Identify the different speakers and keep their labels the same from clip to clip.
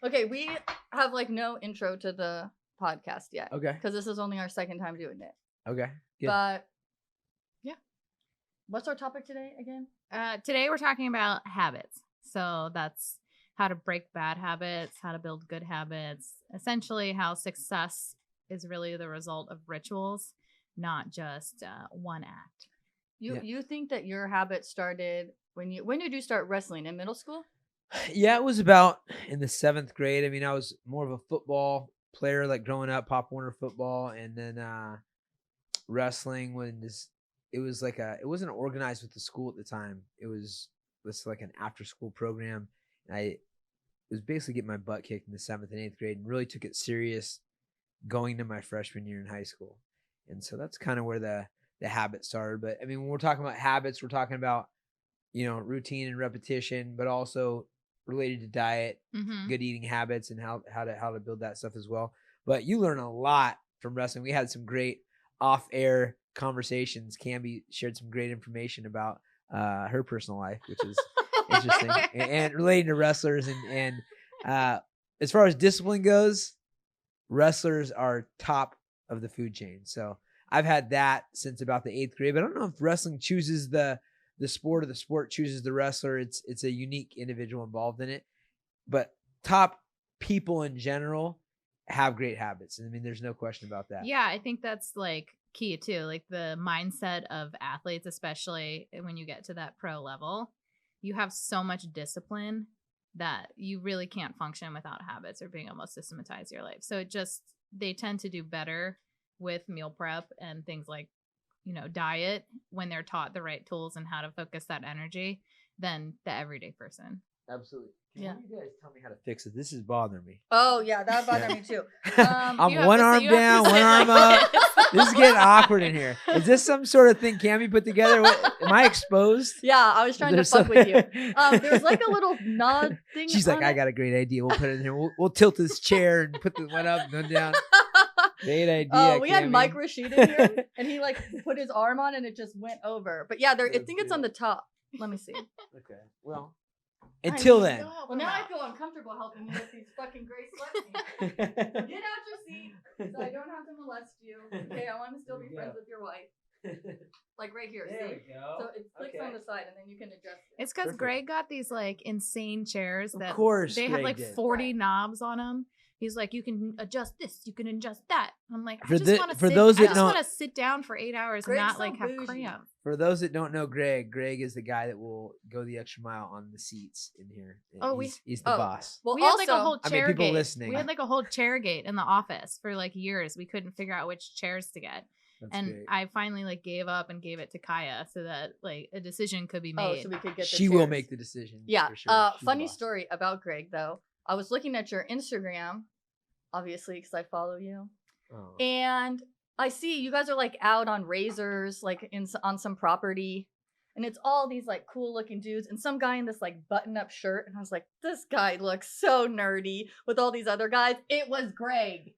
Speaker 1: Okay, we have like no intro to the podcast yet.
Speaker 2: Okay.
Speaker 1: Because this is only our second time doing it.
Speaker 2: Okay. Good.
Speaker 1: But yeah. What's our topic today again?
Speaker 3: Today we're talking about habits. So that's how to break bad habits, how to build good habits, essentially how success is really the result of rituals, not just one act.
Speaker 1: You think that your habit started when did you start wrestling? In middle school?
Speaker 2: Yeah, it was about in the 7th grade. I mean, I was more of a football player, like growing up, Pop Warner football, and then wrestling it wasn't organized with the school at the time. It was like an after school program. And I was basically getting my butt kicked in the 7th and 8th grade and really took it serious going to my freshman year in high school. And so that's kind of where the habit started. But I mean, when we're talking about habits, we're talking about, routine and repetition, but also related to diet, good eating habits, and how to build that stuff as well. But you learn a lot from wrestling. We had some great off-air conversations. Cambi shared some great information about her personal life, which is interesting, and relating to wrestlers. And as far as discipline goes, wrestlers are top of the food chain. So I've had that since about the 8th grade. But I don't know if wrestling chooses the sport or the sport chooses the wrestler. It's a unique individual involved in it. But top people in general have great habits. I mean, there's no question about that.
Speaker 3: Yeah, I think that's like key too. Like the mindset of athletes, especially when you get to that pro level, you have so much discipline that you really can't function without habits or being able to systematize your life. So they tend to do better with meal prep and things like, diet when they're taught the right tools and how to focus that energy than the everyday person.
Speaker 2: Absolutely. Can
Speaker 1: Yeah.
Speaker 2: you guys tell me how to fix it? This is bothering me.
Speaker 1: Oh yeah, that bothered me too.
Speaker 2: I'm one arm down, one arm up. This is getting awkward in here. Is this some sort of thing Cambi put together? Am I exposed?
Speaker 1: Yeah, I was trying to fuck with you. There's like a little nod thing.
Speaker 2: She's like, I got a great idea. We'll put it in here. We'll tilt this chair and put the one up and one down. Great idea.
Speaker 1: We had Mike Rashid in here, and he like put his arm on, and it just went over. But yeah, I think it's on the top. Let me see.
Speaker 2: Okay. Well, until then.
Speaker 1: Well, now I feel uncomfortable helping you with these fucking gray sweatpants. Get out your seat, so I don't have to molest you. Okay, I want to still be friends with your wife. Like right here.
Speaker 2: There
Speaker 1: see?
Speaker 2: we go.
Speaker 1: So it clicks on the side, and then you can adjust it.
Speaker 3: It's because Greg got these like insane chairs that
Speaker 2: of course,
Speaker 3: they
Speaker 2: Greg
Speaker 3: have like
Speaker 2: did.
Speaker 3: 40 knobs on them. He's like, you can adjust this, you can adjust that. I'm like, I just want to sit down for 8 hours and not like have cramp.
Speaker 2: For those that don't know Greg is the guy that will go the extra mile on the seats in here.
Speaker 3: Oh,
Speaker 2: he's the boss.
Speaker 3: Well, we had like a whole chair
Speaker 2: people
Speaker 3: gate.
Speaker 2: listening.
Speaker 3: We had like a whole chair gate in the office for like years. We couldn't figure out which chairs to get.
Speaker 2: That's great.
Speaker 3: I finally like gave up and gave it to Kaya so that like a decision could be made.
Speaker 1: So we could get.
Speaker 2: She will make the decision.
Speaker 1: Yeah.
Speaker 2: For sure.
Speaker 1: Funny story about Greg though. I was looking at your Instagram, obviously because I follow you, and I see you guys are like out on razors, like on some property, and it's all these like cool looking dudes and some guy in this like button up shirt, and I was like, this guy looks so nerdy with all these other guys. It was Greg.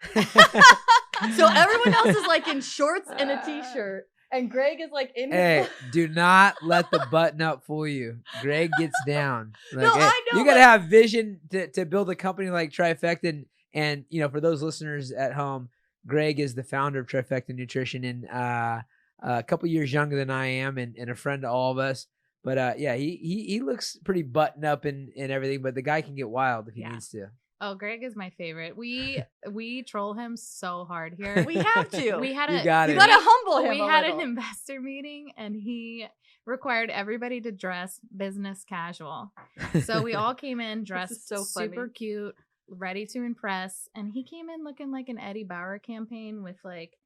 Speaker 1: So everyone else is like in shorts and a t-shirt, and Greg is like in.
Speaker 2: Hey, do not let the button up fool you. Greg gets down. Like,
Speaker 1: No, I know.
Speaker 2: You gotta have vision to build a company like Trifecta, and for those listeners at home, Greg is the founder of Trifecta Nutrition, and a couple years younger than I am, and a friend to all of us. But yeah, he looks pretty buttoned up and everything, but the guy can get wild if he needs to.
Speaker 3: Oh, Greg is my favorite. We troll him so hard here.
Speaker 1: We have to.
Speaker 3: We had
Speaker 2: you gotta
Speaker 1: humble him.
Speaker 3: We had an investor meeting, and he required everybody to dress business casual. So we all came in dressed super cute, ready to impress, and he came in looking like an Eddie Bauer campaign with like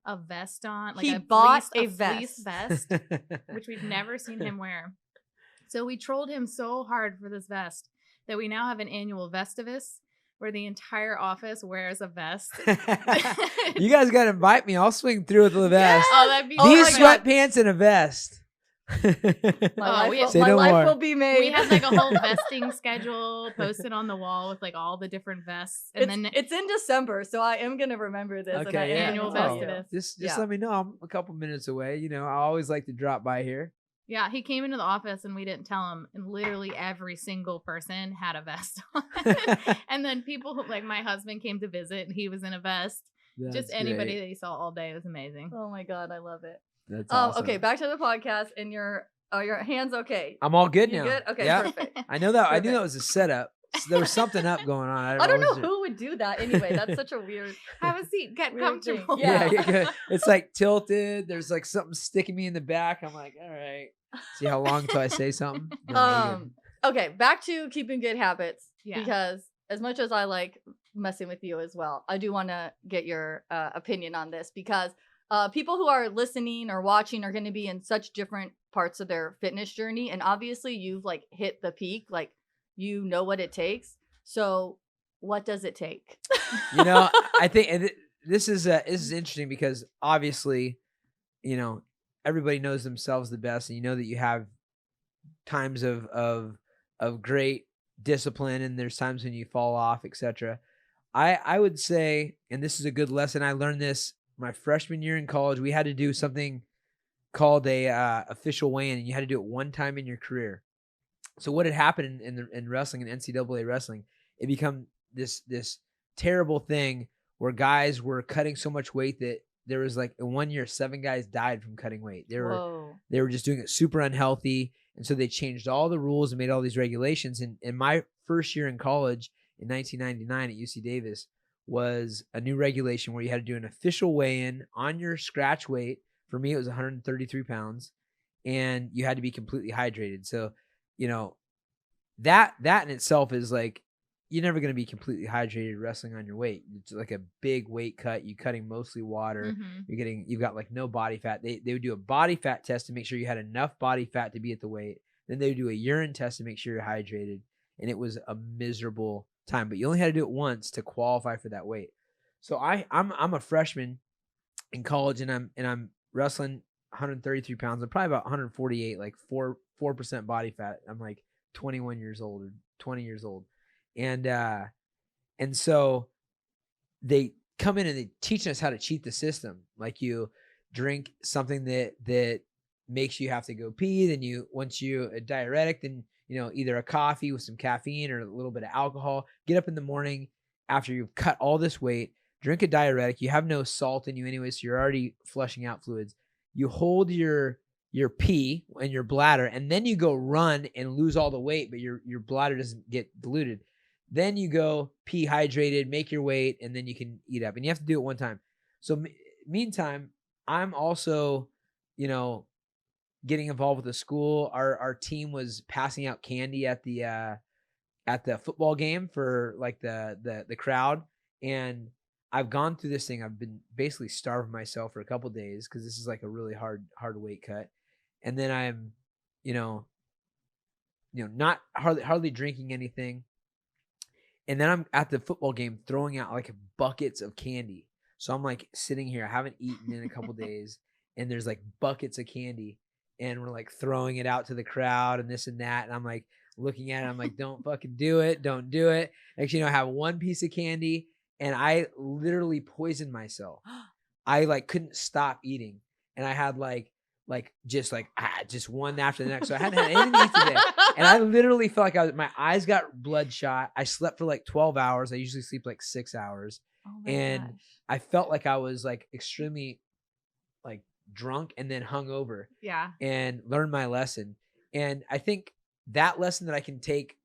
Speaker 3: a vest on. Like
Speaker 1: he bought a
Speaker 3: fleece vest, which we've never seen him wear. So we trolled him so hard for this vest that we now have an annual Vestivus where the entire office wears a vest.
Speaker 2: You guys got to invite me. I'll swing through with the vest.
Speaker 3: Yes! Oh, that'd be
Speaker 2: these sweatpants and a vest.
Speaker 1: My life will be made.
Speaker 3: We had like a whole vesting schedule posted on the wall with like all the different vests, and then
Speaker 1: it's in December, so I am gonna remember this.
Speaker 2: Okay,
Speaker 1: and
Speaker 3: annual Vestivus.
Speaker 2: Just let me know. I'm a couple minutes away. I always like to drop by here.
Speaker 3: Yeah, he came into the office and we didn't tell him, and literally every single person had a vest on. And then people who, like my husband came to visit and he was in a vest. Just anybody
Speaker 2: great.
Speaker 3: that you saw all day was amazing.
Speaker 1: Oh my God, I love it.
Speaker 2: That's awesome.
Speaker 1: Okay, back to the podcast, and your hands okay?
Speaker 2: I'm all good
Speaker 1: You
Speaker 2: now.
Speaker 1: good? Okay,
Speaker 2: yeah.
Speaker 1: perfect.
Speaker 2: I know that. I knew
Speaker 1: Perfect.
Speaker 2: that was a setup. So there was something up going on.
Speaker 1: I don't know who would do that anyway. That's such a weird.
Speaker 3: Have a seat, get comfortable.
Speaker 1: Yeah.
Speaker 2: Yeah, it's like tilted. There's like something sticking me in the back. I'm like, all right. See how long until I say something? No,
Speaker 1: okay, back to keeping good habits.
Speaker 3: Yeah.
Speaker 1: Because as much as I like messing with you as well, I do want to get your opinion on this, because people who are listening or watching are going to be in such different parts of their fitness journey, and obviously you've like hit the peak, like you know what it takes. So what does it take?
Speaker 2: I think this is interesting because obviously, everybody knows themselves the best, and you know that you have times of great discipline, and there's times when you fall off, etc. I would say, and this is a good lesson. I learned this my freshman year in college. We had to do something called a official weigh-in, and you had to do it one time in your career. So what had happened in wrestling, in NCAA wrestling, it become this terrible thing where guys were cutting so much weight that there was like in 1 year 7 guys died from cutting weight. They were just doing it super unhealthy, and so they changed all the rules and made all these regulations. And in my first year in college in 1999 at UC Davis was a new regulation where you had to do an official weigh-in on your scratch weight. For me, it was 133 pounds, and you had to be completely hydrated. So, that in itself is like, you're never going to be completely hydrated wrestling on your weight. It's like a big weight cut. You're cutting mostly water.
Speaker 3: Mm-hmm.
Speaker 2: You've got like no body fat. They would do a body fat test to make sure you had enough body fat to be at the weight. Then they would do a urine test to make sure you're hydrated. And it was a miserable time, but you only had to do it once to qualify for that weight. So I'm a freshman in college, and I'm wrestling 133 pounds. I'm probably about 148, like 4% body fat. I'm like 21 years old or 20 years old. And so they come in and they teach us how to cheat the system. Like you drink something that makes you have to go pee. Then once you a diuretic, then, either a coffee with some caffeine or a little bit of alcohol, get up in the morning after you've cut all this weight, drink a diuretic. You have no salt in you anyway, so you're already flushing out fluids. You hold your pee in your bladder, and then you go run and lose all the weight, but your bladder doesn't get diluted. Then you go pee hydrated, make your weight, and then you can eat up. And you have to do it one time. So meantime, I'm also, getting involved with the school. Our team was passing out candy at the football game for like the crowd. And I've gone through this thing. I've been basically starving myself for a couple of days because this is like a really hard weight cut. And then I'm, not hardly drinking anything. And then I'm at the football game throwing out like buckets of candy. So I'm like sitting here. I haven't eaten in a couple of days, and there's like buckets of candy, and we're like throwing it out to the crowd and this and that. And I'm like looking at it. I'm like, don't fucking do it. Don't do it. Actually, I have one piece of candy, and I literally poisoned myself. I like couldn't stop eating, and I had just one after the next. So I hadn't had anything to eat today. And I literally felt like my eyes got bloodshot. I slept for like 12 hours. I usually sleep like 6 hours. And gosh. I felt like I was like extremely like drunk and then hungover.
Speaker 3: Yeah.
Speaker 2: And learned my lesson. And I think that lesson that I can take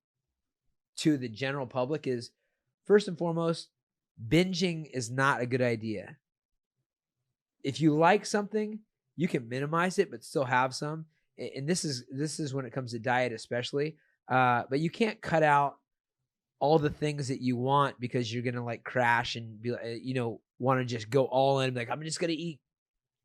Speaker 2: to the general public is, first and foremost, binging is not a good idea. If you like something, you can minimize it, but still have some. And this is when it comes to diet, especially. But you can't cut out all the things that you want because you're gonna like crash and be like, want to just go all in. Like, I'm just gonna eat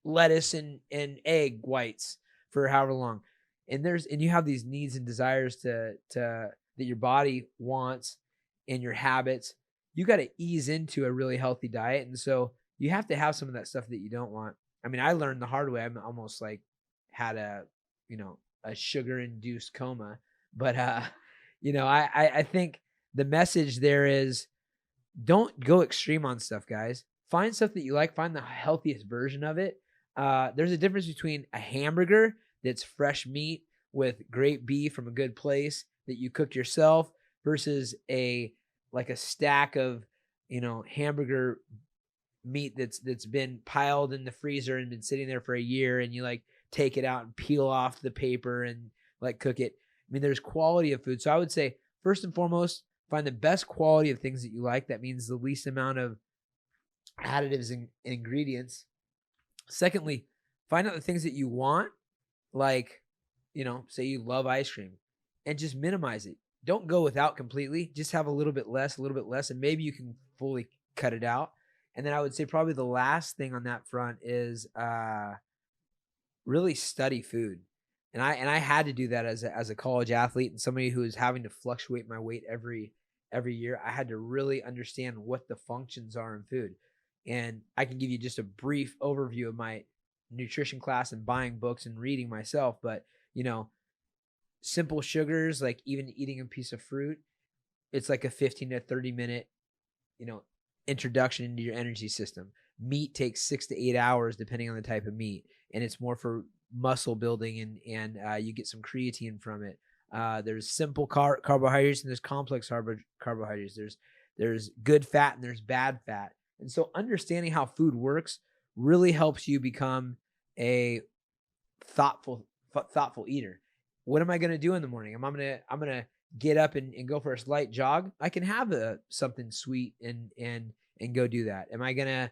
Speaker 2: lettuce and egg whites for however long. And you have these needs and desires to that your body wants and your habits. You got to ease into a really healthy diet, and so you have to have some of that stuff that you don't want. I mean, I learned the hard way. I'm almost like had a sugar-induced coma. But, I think the message there is, don't go extreme on stuff, guys. Find stuff that you like. Find the healthiest version of it. There's a difference between a hamburger that's fresh meat with great beef from a good place that you cook yourself versus a stack of, hamburger meat that's been piled in the freezer and been sitting there for a year, and you like take it out and peel off the paper and like cook it. I mean, there's quality of food. So I would say first and foremost, find the best quality of things that you like. That means the least amount of additives and ingredients. Secondly, find out the things that you want, like, say you love ice cream, and just minimize it. Don't go without completely. Just have a little bit less, and maybe you can fully cut it out. And then I would say probably the last thing on that front is really study food. And I had to do that as a college athlete and somebody who is having to fluctuate my weight every year. I had to really understand what the functions are in food. And I can give you just a brief overview of my nutrition class and buying books and reading myself. But, simple sugars, like even eating a piece of fruit, it's like a 15 to 30 minute, introduction into your energy system. Meat takes 6 to 8 hours depending on the type of meat, and it's more for muscle building, and you get some creatine from it. There's simple carbohydrates and there's complex carbohydrates. There's good fat and there's bad fat. And so understanding how food works really helps you become a thoughtful eater. What am I going to do in the morning? I'm going to get up and go for a slight jog. I can have something sweet and go do that. Am I going to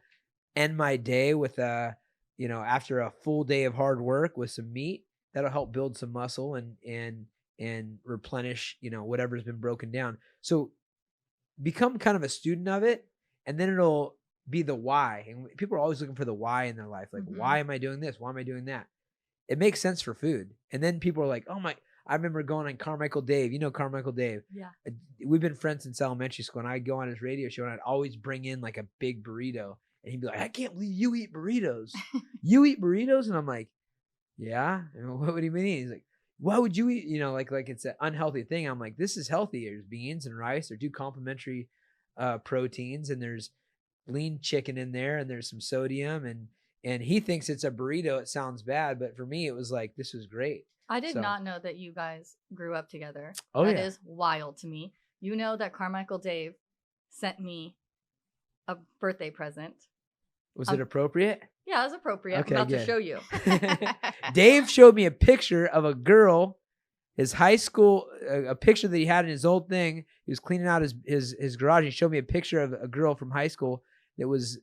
Speaker 2: end my day with after a full day of hard work with some meat? That'll help build some muscle and replenish, whatever's been broken down. So become kind of a student of it, and then it'll be the why. And people are always looking for the why in their life. Like, why am I doing this? Why am I doing that? It makes sense for food. And then people are like, oh my, I remember going on Carmichael Dave. You know Carmichael Dave?
Speaker 1: Yeah.
Speaker 2: We've been friends since elementary school, and I'd go on his radio show, and I'd always bring in like a big burrito. And he'd be like, I can't believe you eat burritos. You eat burritos? And I'm like, yeah. And what do you mean? He's like, why would you eat, like it's an unhealthy thing. I'm like, this is healthy. There's beans and rice. There are 2 complementary proteins, and there's lean chicken in there, and there's some sodium, and he thinks it's a burrito. It sounds bad, but for me, it was like, this was great.
Speaker 1: I did not know that you guys grew up together.
Speaker 2: Oh,
Speaker 1: That is wild to me. You know that Carmichael Dave sent me a birthday present.
Speaker 2: Was it appropriate?
Speaker 1: Yeah, it was appropriate.
Speaker 2: Okay,
Speaker 1: I'm about
Speaker 2: good.
Speaker 1: to show you.
Speaker 2: Dave showed me a picture of a girl, his high school, a picture that he had in his old thing. He was cleaning out his garage. He showed me a picture of a girl from high school that was,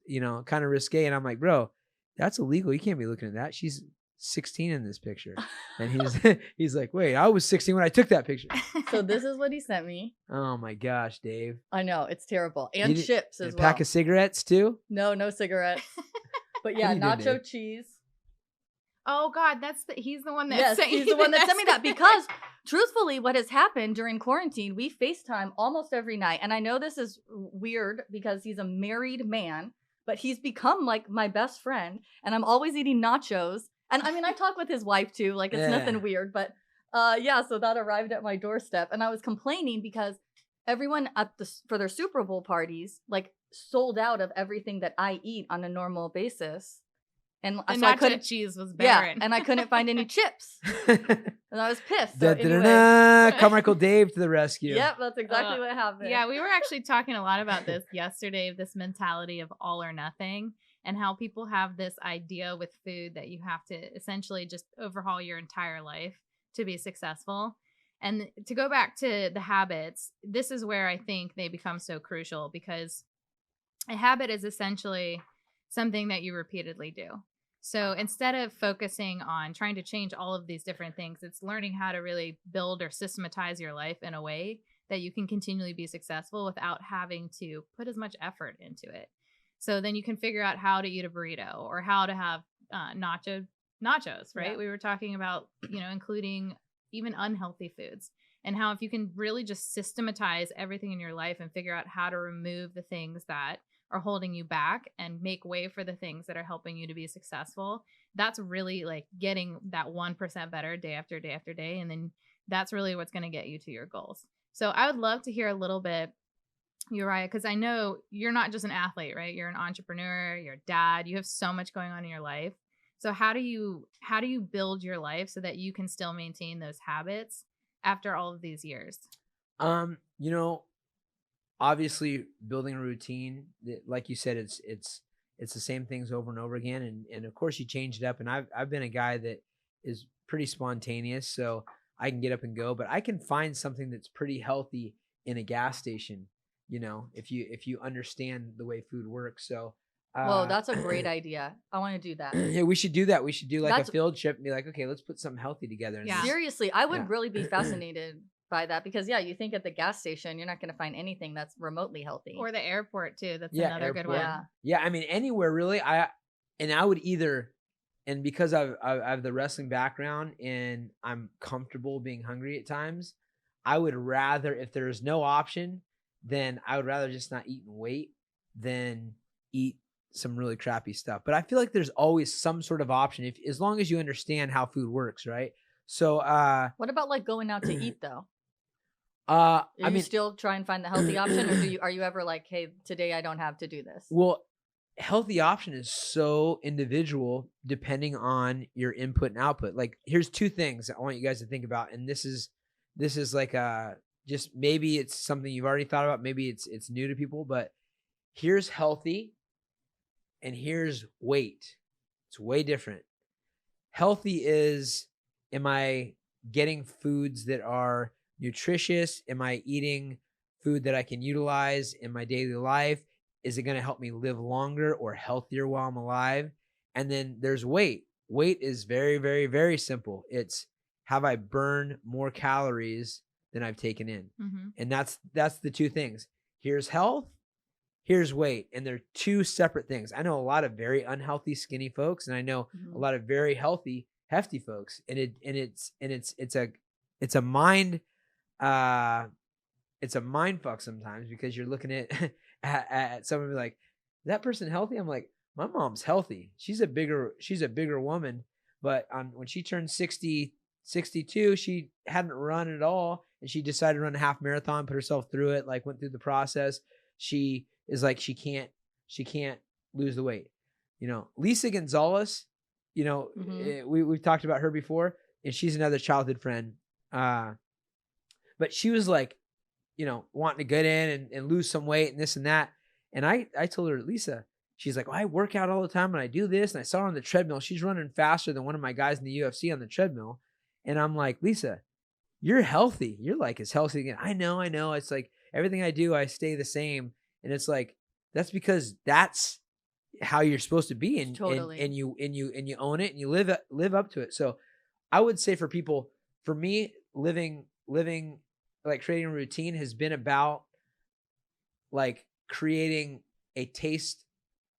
Speaker 2: kind of risque. And I'm like, bro, that's illegal. You can't be looking at that. She's 16 in this picture. And he's like, wait, I was 16 when I took that picture.
Speaker 1: So this is what he sent me.
Speaker 2: Oh my gosh, Dave.
Speaker 1: I know, it's terrible. And chips as well.
Speaker 2: A pack of cigarettes too?
Speaker 1: No cigarettes. But yeah, nacho cheese.
Speaker 3: Oh God, he's the one that sent
Speaker 1: he's the one that sent me that, because truthfully, what has happened during quarantine, we FaceTime almost every night. And I know this is weird because he's a married man, but he's become like my best friend, and I'm always eating nachos. And I mean, I talk with his wife too, like it's nothing weird, but so that arrived at my doorstep, and I was complaining because everyone for their Super Bowl parties, like, sold out of everything that I eat on a normal basis. And so
Speaker 3: nacho cheese was barren.
Speaker 1: Yeah, and I couldn't find any chips. And I was pissed. So
Speaker 2: Carmichael Dave to the rescue.
Speaker 1: Yep, that's exactly what happened.
Speaker 3: Yeah, we were actually talking a lot about this yesterday, this mentality of all or nothing, and how people have this idea with food that you have to essentially just overhaul your entire life to be successful. And to go back to the habits, this is where I think they become so crucial, because a habit is essentially something that you repeatedly do. So instead of focusing on trying to change all of these different things, it's learning how to really build or systematize your life in a way that you can continually be successful without having to put as much effort into it. So then you can figure out how to eat a burrito or how to have nachos, right? Yeah. We were talking about, including even unhealthy foods, and how if you can really just systematize everything in your life and figure out how to remove the things that are holding you back and make way for the things that are helping you to be successful, that's really like getting that 1% better day after day after day. And then that's really what's going to get you to your goals. So I would love to hear a little bit, Urijah, because I know you're not just an athlete, right? You're an entrepreneur, you're a dad, you have so much going on in your life. So how do you build your life so that you can still maintain those habits after all of these years?
Speaker 2: You know, obviously building a routine, like you said, it's the same things over and over again. And of course you change it up. And I've been a guy that is pretty spontaneous, so I can get up and go, but I can find something that's pretty healthy in a gas station, you know, if you understand the way food works. So
Speaker 1: Whoa, that's a great idea. I want to do that.
Speaker 2: yeah, we should do that. We should do like
Speaker 1: That's-
Speaker 2: a field trip and be like, okay, let's put something healthy together. And
Speaker 3: Yeah.
Speaker 1: Seriously, I would
Speaker 2: Yeah.
Speaker 1: really be fascinated by that because you think at the gas station, you're not going to find anything that's remotely healthy.
Speaker 3: Or the airport too. That's
Speaker 2: Yeah,
Speaker 3: another good
Speaker 2: airport.
Speaker 3: one.
Speaker 1: Yeah.
Speaker 2: Yeah, I mean anywhere really. I would either, and because I have the wrestling background and I'm comfortable being hungry at times, I would rather, if there's no option, then I would rather just not eat and wait than eat some really crappy stuff. But I feel like there's always some sort of option if as long as you understand how food works, right? So
Speaker 1: What about like going out to eat though?
Speaker 2: I
Speaker 1: You
Speaker 2: mean,
Speaker 1: still try and find the healthy option, or are you ever like, hey, today I don't have to do this?
Speaker 2: well, healthy option is so individual depending on your input and output. Like here's two things I want you guys to think about, and this is like just maybe it's something you've already thought about, maybe it's new to people, but here's healthy and here's weight. It's way different. Healthy is, am I getting foods that are nutritious? Am I eating food that I can utilize in my daily life? Is it going to help me live longer or healthier while I'm alive? And then there's weight. Weight is very, very, very simple. It's, have I burned more calories than I've taken in?
Speaker 3: Mm-hmm.
Speaker 2: And that's the two things. Here's health, here's weight. And they're two separate things. I know a lot of very unhealthy skinny folks, and I know
Speaker 1: Mhm.
Speaker 2: a lot of very healthy hefty folks. And it's a mind it's a mind fuck sometimes, because you're looking at someone like, is that person healthy? I'm like, my mom's healthy. She's a bigger woman, but when she turned 60, 62, she hadn't run at all, and she decided to run a half marathon, put herself through it, like went through the process. She is like, she can't lose the weight. You know, Lisa Gonzalez, you know, we've talked about her before, and she's another childhood friend. But she was like, you know, wanting to get in and lose some weight and this and that. And I told her, Lisa, she's like, well, I work out all the time and I do this. And I saw her on the treadmill. She's running faster than one of my guys in the UFC on the treadmill. And I'm like, Lisa, you're healthy. You're like as healthy again. I know. It's like everything I do, I stay the same. And it's like, that's because that's how you're supposed to be. And,
Speaker 1: Totally.
Speaker 2: and you own it and you live up to it. So I would say for people, for me, living like creating a routine has been about like creating a taste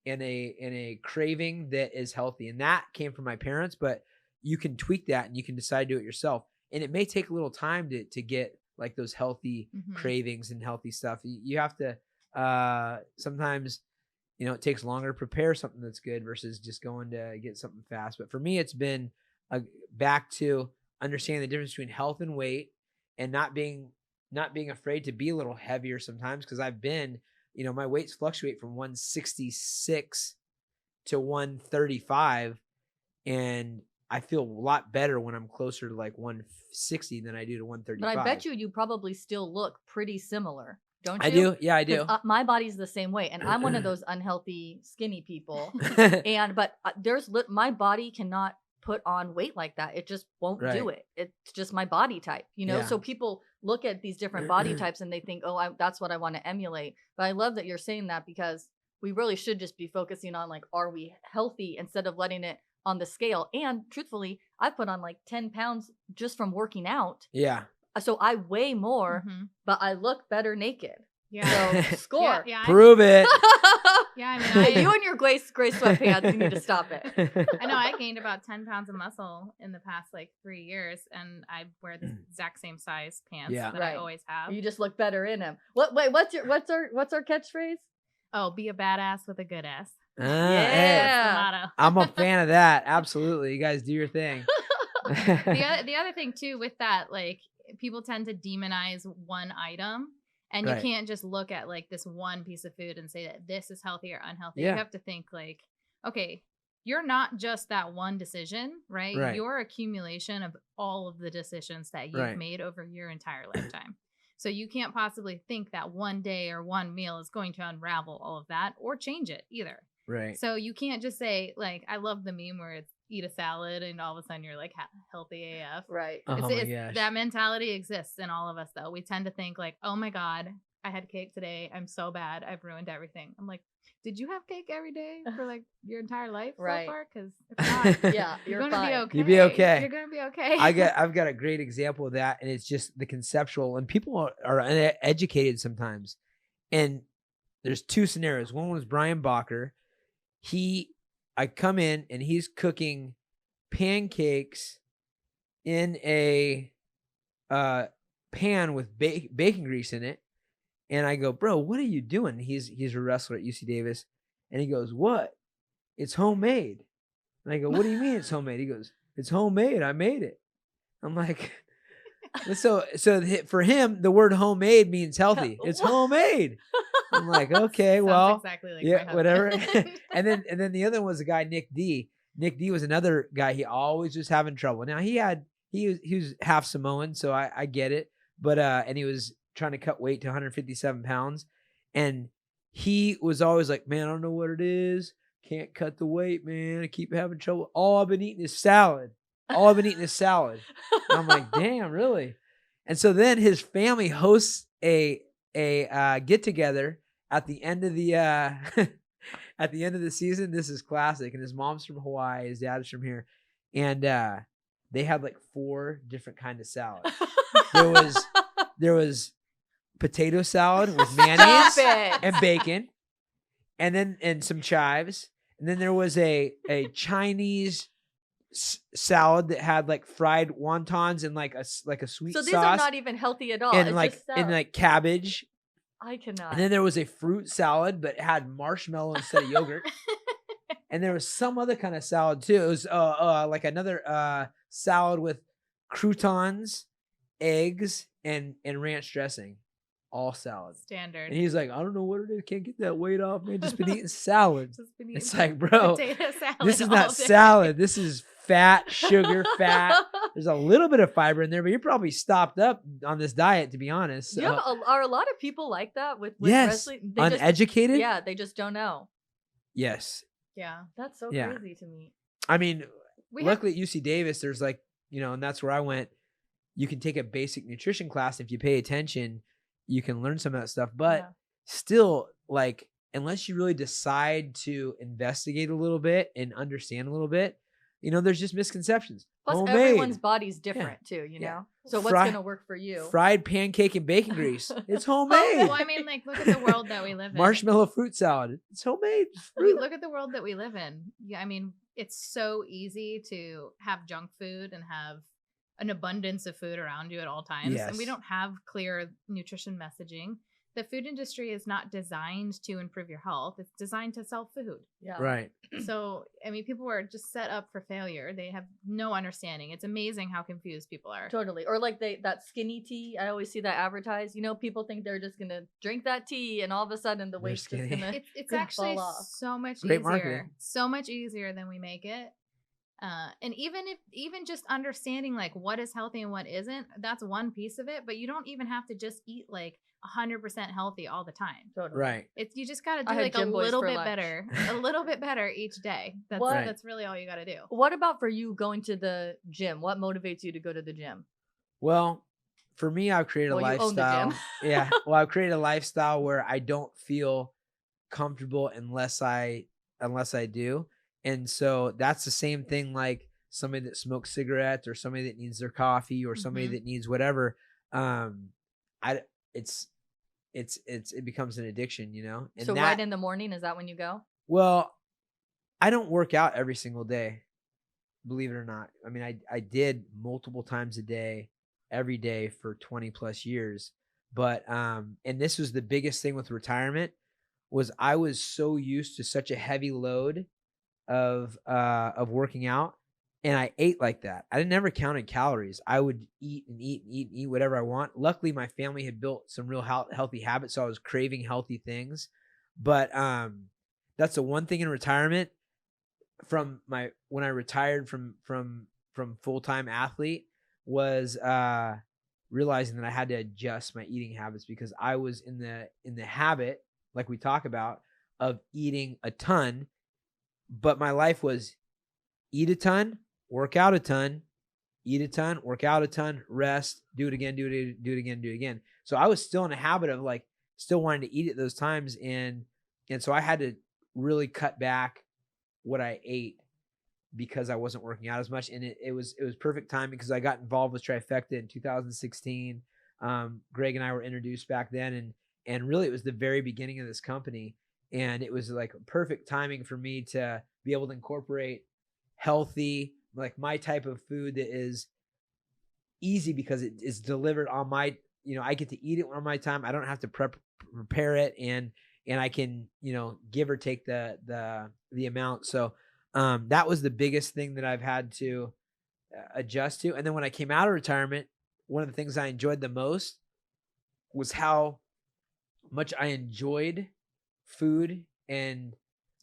Speaker 2: and a craving that is healthy. And that came from my parents, but you can tweak that and you can decide to do it yourself. And it may take a little time to get like those healthy cravings and healthy stuff. You have to, sometimes, you know, it takes longer to prepare something that's good versus just going to get something fast. But for me, it's been back to understanding the difference between health and weight, and not being afraid to be a little heavier sometimes. Cause I've been, you know, my weights fluctuate from 166 to 135. And I feel a lot better when I'm closer to like 160 than I do to 135.
Speaker 1: But I bet you probably still look pretty similar, don't you?
Speaker 2: I do. Yeah, I do.
Speaker 1: My body's the same way. And I'm one of those unhealthy, skinny people. But my body cannot put on weight like that. It just won't do it. It's just my body type, you know?
Speaker 2: Yeah.
Speaker 1: So people look at these different body types and they think, oh, that's what I want to emulate. But I love that you're saying that, because we really should just be focusing on like, are we healthy, instead of letting it on the scale. And truthfully, I put on like 10 pounds just from working out.
Speaker 2: Yeah.
Speaker 1: So I weigh more, but I look better naked.
Speaker 3: Yeah.
Speaker 1: So score.
Speaker 3: Yeah,
Speaker 2: Prove it.
Speaker 3: Yeah, I mean,
Speaker 1: you and your gray sweatpants, you need to stop it.
Speaker 3: I know I gained about 10 pounds of muscle in the past like 3 years, and I wear the exact same size pants that I always have.
Speaker 1: You just look better in them. What's our catchphrase?
Speaker 3: Oh, be a badass with a good ass.
Speaker 1: Yeah.
Speaker 2: I'm a fan of that. Absolutely. You guys do your thing.
Speaker 3: The other thing too with that, like, people tend to demonize one item, and you can't just look at like this one piece of food and say that this is healthy or unhealthy. You have to think like, okay, you're not just that one decision, right?
Speaker 2: Right.
Speaker 3: You're accumulation of all of the decisions that you've made over your entire lifetime. So you can't possibly think that one day or one meal is going to unravel all of that or change it either.
Speaker 2: Right.
Speaker 3: So you can't just say, like, I love the meme where it's eat a salad and all of a sudden you're like healthy AF.
Speaker 1: Right.
Speaker 2: Oh my gosh.
Speaker 3: That mentality exists in all of us, though. We tend to think like, oh my God, I had cake today. I'm so bad. I've ruined everything. I'm like, did you have cake every day for like your entire life so far? Because if not,
Speaker 1: Yeah,
Speaker 3: you're gonna be okay.
Speaker 2: You'll be okay.
Speaker 3: You're gonna be okay.
Speaker 2: I've got a great example of that, and it's just the conceptual. And people are uneducated sometimes. And there's two scenarios. One was Brian Bacher. I come in and he's cooking pancakes in a pan with bacon grease in it. And I go, bro, what are you doing? He's a wrestler at UC Davis. And he goes, what? It's homemade. And I go, what do you mean it's homemade? He goes, it's homemade. I made it. I'm like, so for him, the word homemade means healthy. It's homemade. I'm like, okay, well,
Speaker 3: exactly like
Speaker 2: yeah, whatever. and then the other one was a guy, Nick D. Nick D was another guy. He always was having trouble. Now he was half Samoan, so I get it. But and he was trying to cut weight to 157 pounds, and he was always like, man, I don't know what it is. Can't cut the weight, man. I keep having trouble. All I've been eating is salad. And I'm like, damn, really? And so then his family hosts a get together at the end of the at the end of the season. This is classic. And his mom's from Hawaii, his dad is from here, and they had like 4 different kinds of salad. There was potato salad with mayonnaise and bacon, and some chives, and then there was a Chinese salad that had like fried wontons and like a sweet sauce.
Speaker 1: So these are not even healthy at all.
Speaker 2: And
Speaker 1: it's
Speaker 2: like cabbage.
Speaker 1: I cannot.
Speaker 2: And then there was a fruit salad, but it had marshmallow instead of yogurt. And there was some other kind of salad too. It was like another salad with croutons, eggs, and ranch dressing. All salad.
Speaker 3: Standard.
Speaker 2: And he's like, I don't know what it is. Can't get that weight off, man. Just been eating salad. It's like, bro, this is not salad. This is fat, sugar, fat. There's a little bit of fiber in there, but you're probably stopped up on this diet, to be honest. So.
Speaker 1: Are a lot of people like that with
Speaker 2: yes.
Speaker 1: wrestling?
Speaker 2: Uneducated?
Speaker 1: They just don't know.
Speaker 2: Yes.
Speaker 3: Yeah.
Speaker 1: That's so crazy to me.
Speaker 2: I mean, luckily at UC Davis, there's like, and that's where I went. You can take a basic nutrition class. If you pay attention, you can learn some of that stuff. But still, like, unless you really decide to investigate a little bit and understand a little bit, there's just misconceptions.
Speaker 1: Plus,
Speaker 2: homemade.
Speaker 1: Everyone's body's different too, you know? So what's going to work for you?
Speaker 2: Fried pancake and bacon grease. It's homemade.
Speaker 3: Well, I mean, like, look at the world that we live in.
Speaker 2: Marshmallow fruit salad. It's homemade.
Speaker 3: Look at the world that we live in. Yeah, I mean, it's so easy to have junk food and have an abundance of food around you at all times.
Speaker 2: Yes.
Speaker 3: And we don't have clear nutrition messaging. The food industry is not designed to improve your health. It's designed to sell food.
Speaker 1: Yeah.
Speaker 2: Right.
Speaker 3: So, I mean, people are just set up for failure. They have no understanding. It's amazing how confused people are.
Speaker 1: Totally. Or like that skinny tea. I always see that advertised. People think they're just going to drink that tea and all of a sudden the weight's just going to
Speaker 3: It's actually
Speaker 1: fall off.
Speaker 3: so much
Speaker 2: Great
Speaker 3: easier.
Speaker 2: marketing.
Speaker 3: So much easier than we make it. And even just understanding like what is healthy and what isn't, that's one piece of it. But you don't even have to just eat like 100% healthy all the time.
Speaker 1: Totally.
Speaker 2: Right.
Speaker 3: You just got to do like a little bit better each day. That's really all you got to do.
Speaker 1: What about for you going to the gym? What motivates you to go to the gym?
Speaker 2: Well, for me, I've created a lifestyle.
Speaker 1: You own the gym.
Speaker 2: Yeah. Well, I've created a lifestyle where I don't feel comfortable unless I do. And so that's the same thing like somebody that smokes cigarettes or somebody that needs their coffee or somebody that needs whatever. It becomes an addiction, And
Speaker 1: so right in the morning, is that when you go?
Speaker 2: Well, I don't work out every single day, believe it or not. I mean, I did multiple times a day, every day for 20 plus years. But, and this was the biggest thing with retirement was I was so used to such a heavy load of working out, and I ate like that. I never counted calories. I would eat and eat and eat and eat whatever I want. Luckily, my family had built some real healthy habits, so I was craving healthy things. But that's the one thing in retirement. when I retired from full-time athlete was realizing that I had to adjust my eating habits because I was in the habit, like we talk about, of eating a ton, but my life was eat a ton, work out a ton, eat a ton, work out a ton, rest, do it again, do it again, do it again. So I was still in a habit of like still wanting to eat at those times, and so I had to really cut back what I ate because I wasn't working out as much. And it was perfect timing because I got involved with Trifecta in 2016. Greg and I were introduced back then, and really it was the very beginning of this company. And it was like perfect timing for me to be able to incorporate healthy, like my type of food that is easy because it is delivered on my, I get to eat it on my time. I don't have to prepare it, and I can, give or take the amount. So that was the biggest thing that I've had to adjust to. And then when I came out of retirement, one of the things I enjoyed the most was how much I enjoyed food and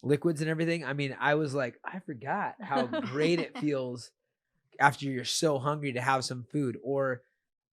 Speaker 2: liquids and everything. I mean, I was like, I forgot how great it feels after you're so hungry to have some food, or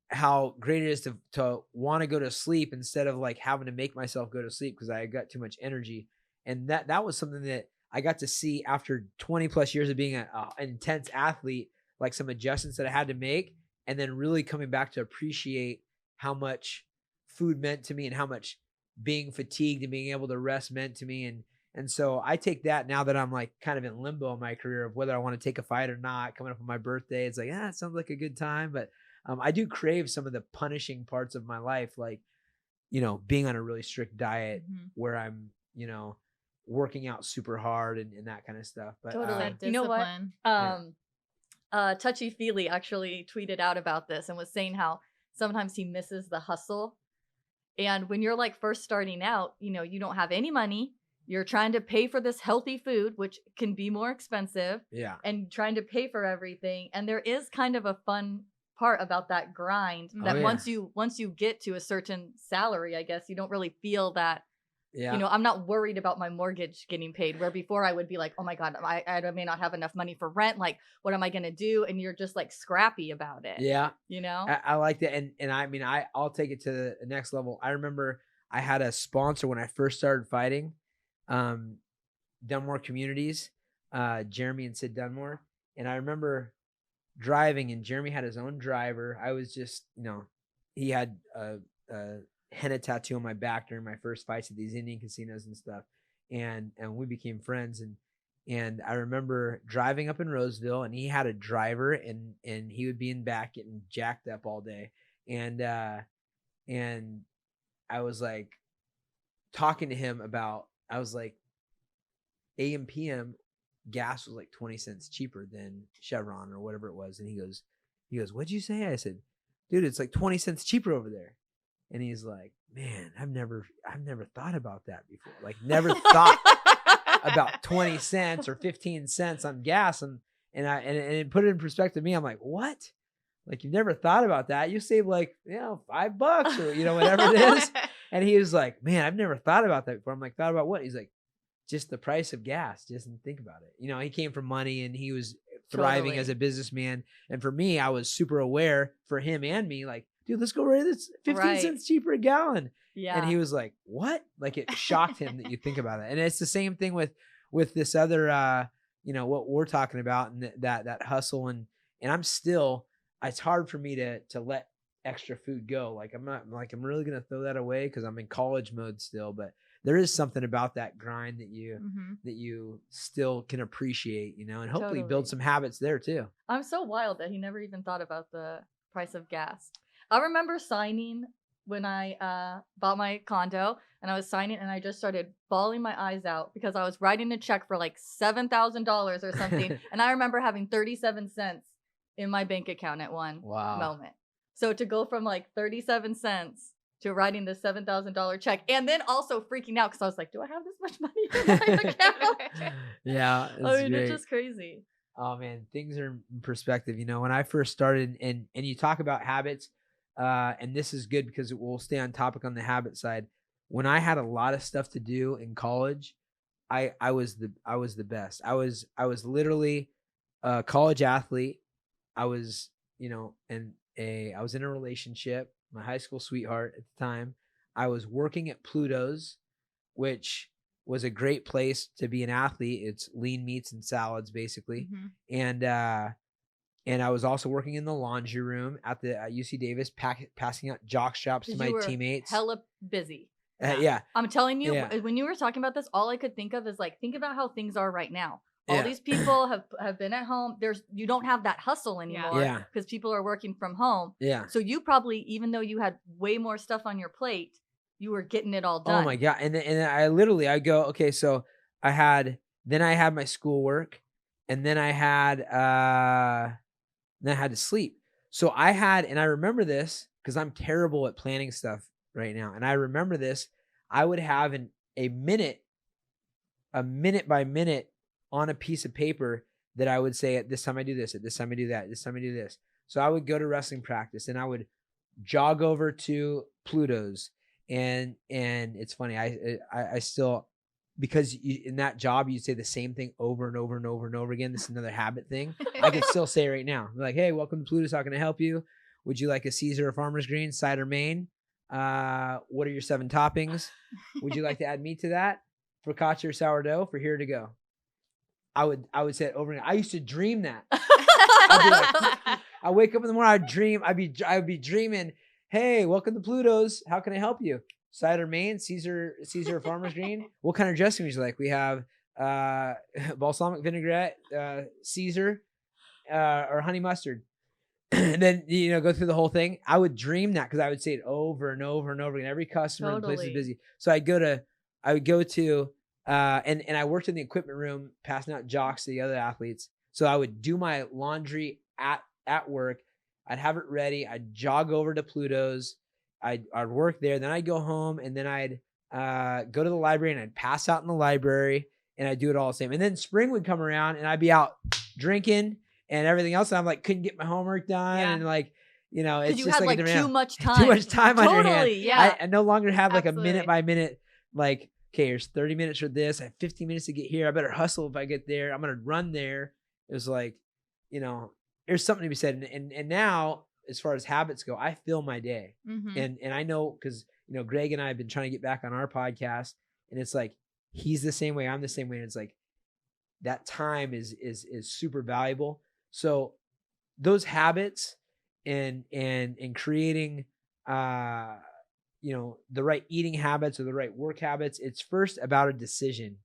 Speaker 2: how great it is to want to go to sleep instead of like having to make myself go to sleep because I got too much energy. And that was something that I got to see after 20 plus years of being an intense athlete, like some adjustments that I had to make, and then really coming back to appreciate how much food meant to me and how much being fatigued and being able to rest meant to me. And so I take that now that I'm like kind of in limbo in my career of whether I want to take a fight or not. Coming up on my birthday, it's like, it sounds like a good time. But I do crave some of the punishing parts of my life, like, being on a really strict diet where I'm, working out super hard and that kind of stuff. But
Speaker 1: totally. You know what? Touchy Feely actually tweeted out about this and was saying how sometimes he misses the hustle. And when you're like first starting out, you don't have any money. You're trying to pay for this healthy food, which can be more expensive.
Speaker 2: Yeah.
Speaker 1: And trying to pay for everything. And there is kind of a fun part about that grind that once you get to a certain salary, I guess, you don't really feel that. Yeah. I'm not worried about my mortgage getting paid, where before I would be like, oh my God, I may not have enough money for rent. Like, what am I going to do? And you're just like scrappy about it.
Speaker 2: Yeah. I like that. And I mean, I'll take it to the next level. I remember I had a sponsor when I first started fighting, Dunmore Communities, Jeremy and Sid Dunmore. And I remember driving, and Jeremy had his own driver. I was just, he had a henna tattoo on my back during my first fights at these Indian casinos and stuff. And we became friends. And I remember driving up in Roseville, and he had a driver, and he would be in back getting jacked up all day. And I was like talking to him about, I was like, AM PM gas was like 20 cents cheaper than Chevron or whatever it was. And he goes, what'd you say? I said, dude, it's like 20 cents cheaper over there. And he's like, man, I've never thought about that before. Like, never thought about 20 cents or 15 cents on gas. And it put it in perspective to me. I'm like, what? Like, you've never thought about that? You save like, $5 or, whatever it is. And he was like, man, I've never thought about that before. I'm like, thought about what? He's like, just the price of gas. Just think about it. He came from money, and he was thriving as a businessman. And for me, I was super aware for him and me, like, dude, let's go rate this 15 cents cheaper a gallon. Yeah. And he was like, what? Like, it shocked him that you think about it. And it's the same thing with this other, what we're talking about, and that hustle. And I'm still, it's hard for me to let extra food go. Like, I'm really going to throw that away because I'm in college mode still, but there is something about that grind that you still can appreciate, and hopefully build some habits there too.
Speaker 1: I'm so wild that he never even thought about the price of gas. I remember signing when I bought my condo, and I was signing, and I just started bawling my eyes out because I was writing a check for like $7,000 or something. And I remember having 37 cents in my bank account at one moment. So to go from like 37 cents to writing the $7,000 check, and then also freaking out because I was like, do I have this much money in my account?
Speaker 2: Yeah.
Speaker 1: It's just crazy.
Speaker 2: Oh man, things are in perspective. When I first started, and you talk about habits, and this is good because it will stay on topic on the habit side. When I had a lot of stuff to do in college, I was the best. I was literally a college athlete. I was, I was in a relationship, my high school sweetheart at the time. I was working at Pluto's, which was a great place to be an athlete. It's lean meats and salads basically. And I was also working in the laundry room at UC Davis, passing out jock straps to my teammates.
Speaker 1: Hella busy.
Speaker 2: Yeah.
Speaker 1: I'm telling you, when you were talking about this, all I could think of is like, think about how things are right now. All these people have been at home. You don't have that hustle anymore because people are working from home.
Speaker 2: Yeah.
Speaker 1: So you probably, even though you had way more stuff on your plate, you were getting it all done.
Speaker 2: Oh my God. And I go, okay, so I had my schoolwork, and then I had to sleep. So and I remember this because I'm terrible at planning stuff right now. And I remember this, I would have a minute by minute on a piece of paper that I would say, at this time I do this, at this time I do that, this time I do this. So I would go to wrestling practice and I would jog over to Pluto's. And it's funny, I still, because in that job you say the same thing over and over and over and over again. This is another habit thing. I can still say it right now. I'm like, hey, welcome to Pluto's. How can I help you? Would you like a Caesar or Farmer's Green, side or main? What are your 7 toppings? Would you like to add meat to that? Focaccia or sourdough? For here to go. I would say it over and over. I used to dream that. I'd be like, I wake up in the morning. I would be dreaming. Hey, welcome to Pluto's. How can I help you? Side or main, Caesar or Farmer's Green. What kind of dressing would you like? We have balsamic vinaigrette, Caesar, or honey mustard. And then go through the whole thing. I would dream that because I would say it over and over and over again. Every customer in the place was busy, so I would go to and I worked in the equipment room, passing out jocks to the other athletes. So I would do my laundry at work. I'd have it ready. I'd jog over to Pluto's. I'd work there. Then I'd go home, and then I'd go to the library, and I'd pass out in the library, and I'd do it all the same. And then spring would come around, and I'd be out drinking and everything else. And I'm like, couldn't get my homework done. Yeah. And like, it's
Speaker 1: you
Speaker 2: just
Speaker 1: had
Speaker 2: like
Speaker 1: too much time.
Speaker 2: Too much time on your hand.
Speaker 1: Yeah.
Speaker 2: I no longer have like
Speaker 3: Absolutely.
Speaker 2: a minute by minute, like, okay, here's 30 minutes for this. I have 15 minutes to get here. I better hustle if I get there. I'm going to run there. It was like, there's something to be said. And now, as far as habits go, I fill my day. And I know, because, Greg and I have been trying to get back on our podcast, and it's like, he's the same way, I'm the same way. And it's like, that time is super valuable. So those habits and creating, the right eating habits or the right work habits, it's first about a decision.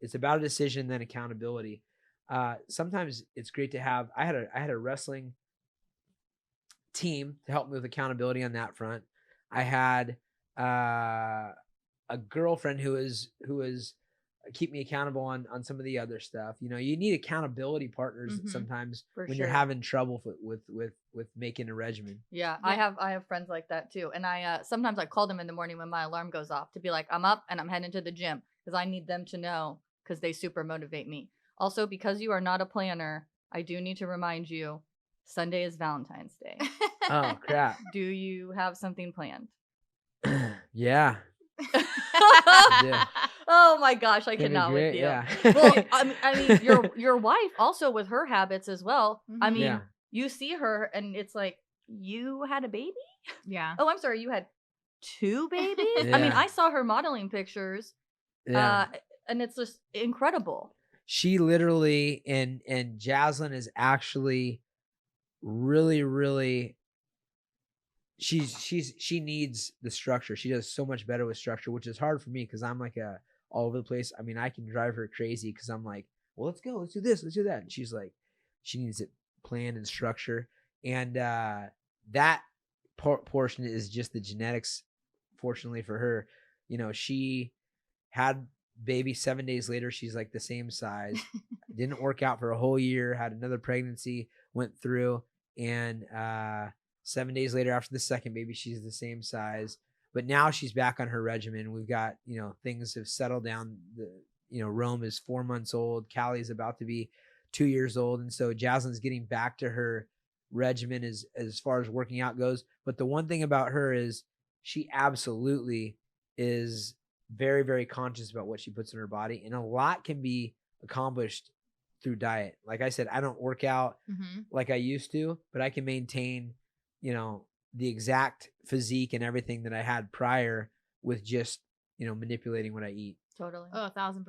Speaker 2: It's about a decision, then accountability. Sometimes it's great to have, I had a wrestling team to help me with accountability on that front. I had a girlfriend who is keep me accountable on some of the other stuff. You need accountability partners sometimes when you're having trouble with making a regimen.
Speaker 1: Yeah, I have friends like that too. And I sometimes I call them in the morning when my alarm goes off to be like, I'm up and I'm heading to the gym, because I need them to know, because they super motivate me. Also, because you are not a planner, I do need to remind you, Sunday is Valentine's Day.
Speaker 2: Oh, crap.
Speaker 1: Do you have something planned?
Speaker 2: Yeah.
Speaker 1: Oh my gosh, I cannot with you.
Speaker 2: Yeah.
Speaker 1: Well, I mean, your wife also with her habits as well. I mean, you see her and it's like, you had a baby?
Speaker 3: Yeah.
Speaker 1: Oh, I'm sorry, you had 2 babies? Yeah. I mean, I saw her modeling pictures. Yeah. And it's just incredible.
Speaker 2: She literally, and Jaslyn is actually really, really, she needs the structure. She does so much better with structure, which is hard for me because I'm like all over the place. I mean, I can drive her crazy because I'm like, well, let's go, let's do this, let's do that. And she's like, she needs it planned and structure. And that portion is just the genetics. Fortunately for her, she had baby 7 days later. She's like the same size. Didn't work out for a whole year. Had another pregnancy, went through, and 7 days later, after the second baby, she's the same size. But now she's back on her regimen. We've got, things have settled down. Rome is 4 months old. Callie is about to be 2 years old. And so Jaslyn's getting back to her regimen as far as working out goes. But the one thing about her is she absolutely is very, very conscious about what she puts in her body, and a lot can be accomplished through diet. Like I said, I don't work out like I used to, but I can maintain, the exact physique and everything that I had prior with just, manipulating what I eat.
Speaker 1: Totally.
Speaker 3: Oh, 1,000%.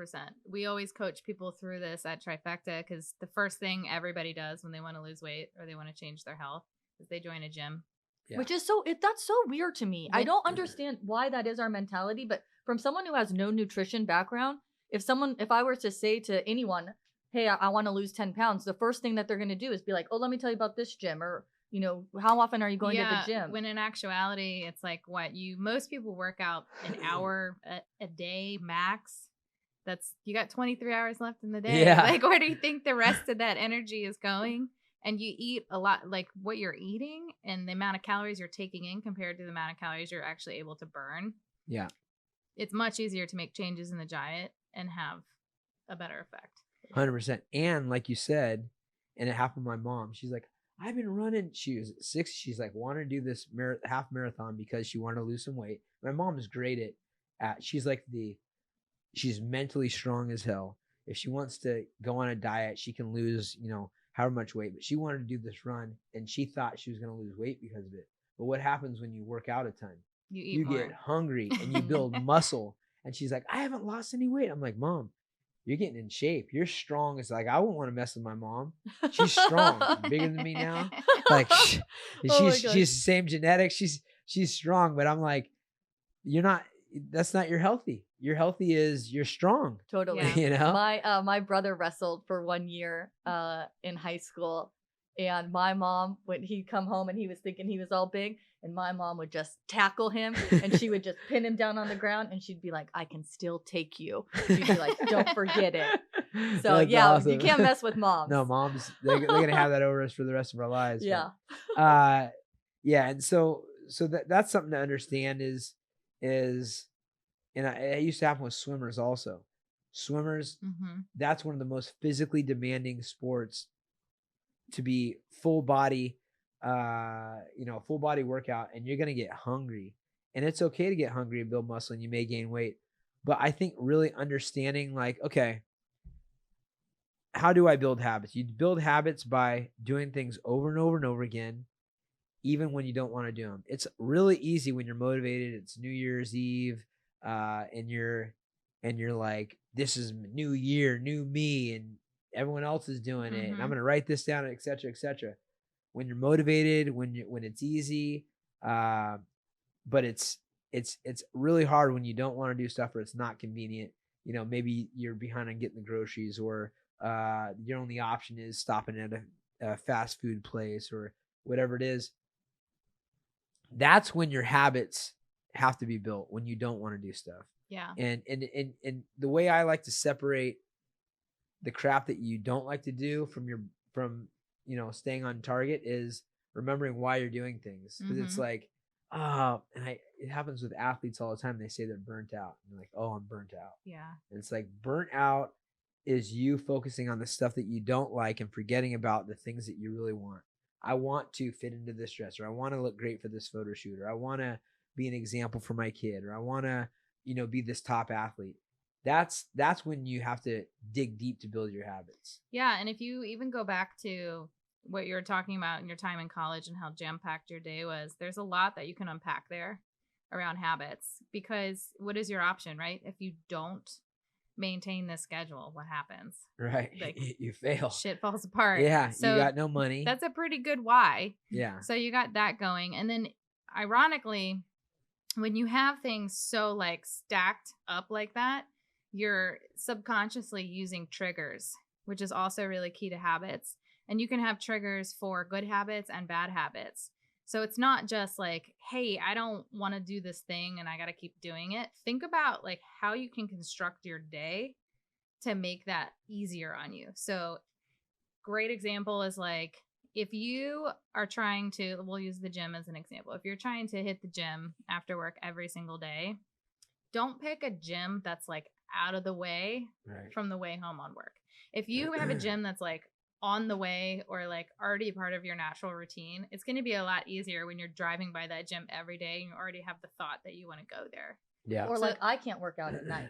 Speaker 3: We always coach people through this at Trifecta because the first thing everybody does when they want to lose weight or they want to change their health is they join a gym.
Speaker 2: Yeah.
Speaker 1: Which is that's so weird to me. I don't understand why that is our mentality, but from someone who has no nutrition background, if I were to say to anyone, hey, I want to lose 10 pounds, the first thing that they're going to do is be like, oh, let me tell you about this gym, or, how often are you going to the gym?
Speaker 3: When in actuality, it's like most people work out an hour a day max. You got 23 hours left in the day.
Speaker 2: Yeah.
Speaker 3: Like, where do you think the rest of that energy is going? And you eat a lot, like what you're eating and the amount of calories you're taking in compared to the amount of calories you're actually able to burn.
Speaker 2: Yeah.
Speaker 3: It's much easier to make changes in the diet and have a better effect.
Speaker 2: 100%. And like you said, and it happened to my mom, she's like, I've been running. She was 6. She's like, wanted to do this half marathon because she wanted to lose some weight. My mom is great at she's mentally strong as hell. If she wants to go on a diet, she can lose, however much weight. But she wanted to do this run, and she thought she was going to lose weight because of it. But what happens when you work out a ton?
Speaker 3: You
Speaker 2: get hungry and you build muscle. And she's like, I haven't lost any weight. I'm like, Mom, you're getting in shape. You're strong. It's like, I wouldn't want to mess with my mom. She's strong. Bigger than me now. Like, she's the same genetics. She's strong. But I'm like, that's not your healthy. Your healthy is you're strong.
Speaker 1: Totally.
Speaker 3: Yeah.
Speaker 1: My brother wrestled for 1 year in high school. And my mom, when he'd come home and he was thinking he was all big, and my mom would just tackle him and she would just pin him down on the ground and she'd be like, I can still take you. She'd be like, don't forget it. So
Speaker 2: That's awesome.
Speaker 1: You can't mess with moms.
Speaker 2: No, moms, they're going to have that over us for the rest of our lives.
Speaker 1: Yeah.
Speaker 2: But, yeah. And so that's something to understand is, and it used to happen with swimmers also. Swimmers, that's one of the most physically demanding sports to be full body, full body workout, and you're going to get hungry, and it's okay to get hungry and build muscle, and you may gain weight. But I think really understanding, like, okay, how do I build habits? You build habits by doing things over and over and over again, even when you don't want to do them. It's really easy when you're motivated. It's New Year's Eve, and you're like, this is new year, new me, and everyone else is doing it, and I'm going to write this down, et cetera, et cetera. When you're motivated, when it's easy, but it's really hard when you don't want to do stuff or it's not convenient. Maybe you're behind on getting the groceries, or your only option is stopping at a fast food place or whatever it is. That's when your habits have to be built, when you don't want to do stuff.
Speaker 3: Yeah.
Speaker 2: And the way I like to separate the crap that you don't like to do from staying on target is remembering why you're doing things. Because it's like, it happens with athletes all the time. They say they're burnt out. And they're like, oh, I'm burnt out.
Speaker 3: Yeah.
Speaker 2: And it's like, burnt out is you focusing on the stuff that you don't like and forgetting about the things that you really want. I want to fit into this dress, or I want to look great for this photo shoot, or I want to be an example for my kid, or I want to, be this top athlete. That's when you have to dig deep to build your habits.
Speaker 3: Yeah. And if you even go back to what you were talking about in your time in college and how jam-packed your day was, there's a lot that you can unpack there around habits, because what is your option, right? If you don't maintain this schedule, what happens?
Speaker 2: Right.
Speaker 3: Like,
Speaker 2: you fail.
Speaker 3: Shit falls apart.
Speaker 2: Yeah.
Speaker 3: So
Speaker 2: you got no money.
Speaker 3: That's a pretty good why.
Speaker 2: Yeah.
Speaker 3: So you got that going. And then ironically, when you have things so like stacked up like that, you're subconsciously using triggers, which is also really key to habits. And you can have triggers for good habits and bad habits. So it's not just like, hey, I don't want to do this thing and I got to keep doing it. Think about like how you can construct your day to make that easier on you. So great example is like, if you are trying to, we'll use the gym as an example. If you're trying to hit the gym after work every single day, don't pick a gym that's like out of the way from the way home on work. If you have a gym that's like on the way or like already part of your natural routine, it's going to be a lot easier when you're driving by that gym every day and you already have the thought that you want to go there.
Speaker 2: Yeah.
Speaker 1: Or like I can't work out at night.